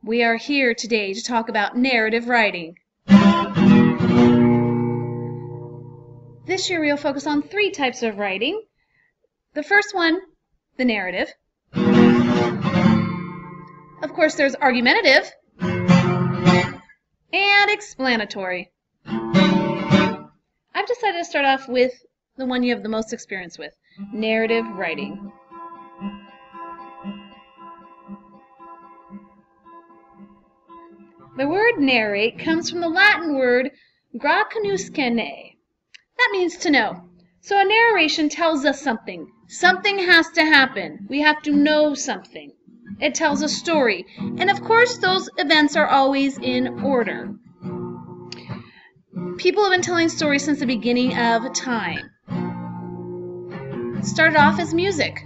We are here today to talk about narrative writing. This year we'll focus on 3 types of writing. The first one, the narrative. Of course, there's argumentative and explanatory. I've decided to start off with the one you have the most experience with, narrative writing. The word narrate comes from the Latin word gracunuscere. That means to know. So a narration tells us something. Something has to happen. We have to know something. It tells a story. And of course, those events are always in order. People have been telling stories since the beginning of time. It started off as music.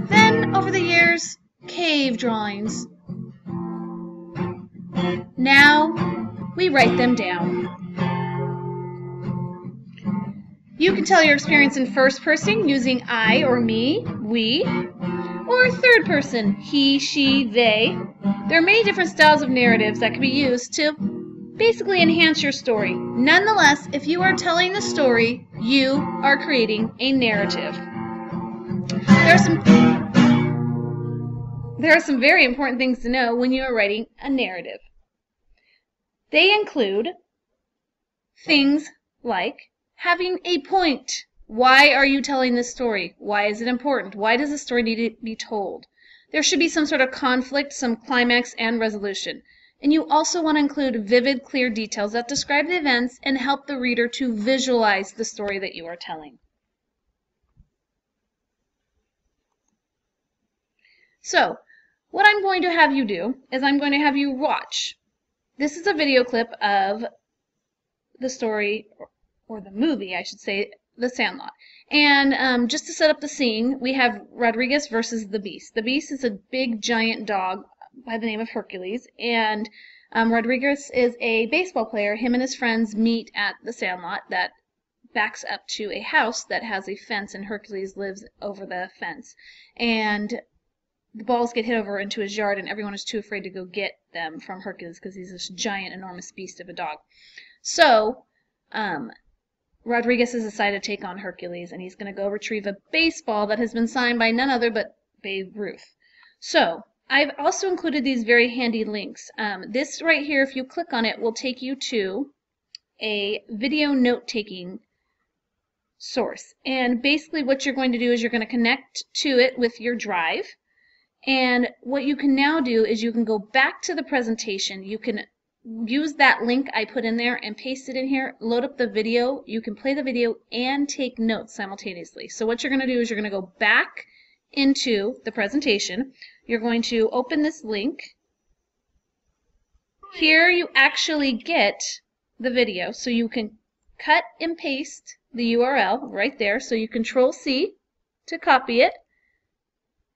Then, over the years, cave drawings. Now, we write them down. You can tell your experience in first person using I or me, we, or third person, he, she, they. There are many different styles of narratives that can be used to basically enhance your story. Nonetheless, if you are telling a story, you are creating a narrative. There are some very important things to know when you are writing a narrative. They include things like having a point. Why are you telling this story? Why is it important? Why does the story need to be told? There should be some sort of conflict, some climax, and resolution. And you also want to include vivid, clear details that describe the events and help the reader to visualize the story that you are telling. So, what I'm going to have you do is I'm going to have you watch. This is a video clip of the story, or the movie, I should say, The Sandlot. And just to set up the scene, we have Rodriguez versus the Beast. The Beast is a big, giant dog by the name of Hercules, and Rodriguez is a baseball player. Him and his friends meet at the Sandlot that backs up to a house that has a fence, and Hercules lives over the fence. And the balls get hit over into his yard, and everyone is too afraid to go get them from Hercules because he's this giant, enormous beast of a dog. So, Rodriguez has decided to take on Hercules, and he's going to go retrieve a baseball that has been signed by none other but Babe Ruth. So, I've also included these very handy links. This right here, if you click on it, will take you to a video note-taking source. And basically what you're going to do is you're going to connect to it with your drive. And what you can now do is you can go back to the presentation. You can use that link I put in there and paste it in here, load up the video. You can play the video and take notes simultaneously. So what you're going to do is you're going to go back into the presentation. You're going to open this link. Here you actually get the video, so you can cut and paste the URL right there. So you Control-C to copy it.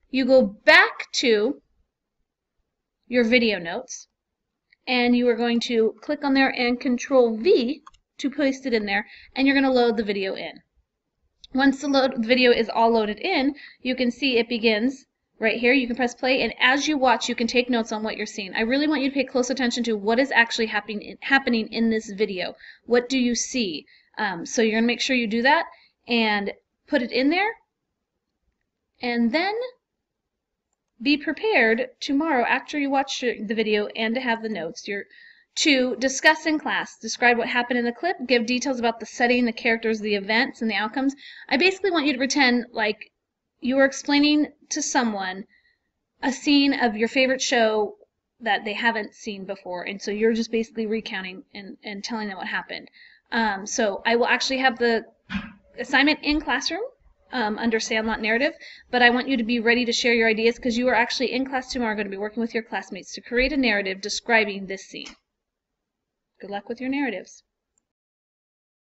You go back to your video notes, and you are going to click on there and Control-V to paste it in there, and you're going to load the video in. Once the video is all loaded in, you can see it begins right here. You can press play, and as you watch, you can take notes on what you're seeing. I really want you to pay close attention to what is actually happening in this video. What do you see? So you're going to make sure you do that and put it in there, and then be prepared tomorrow after you watch the video and to have the notes to discuss in class. Describe what happened in the clip, give details about the setting, the characters, the events, and the outcomes. I basically want you to pretend like you are explaining to someone a scene of your favorite show that they haven't seen before, and so you're just basically recounting and telling them what happened. So I will actually have the assignment in classroom under Sandlot Narrative, but I want you to be ready to share your ideas because you are actually in class tomorrow going to be working with your classmates to create a narrative describing this scene. Good luck with your narratives.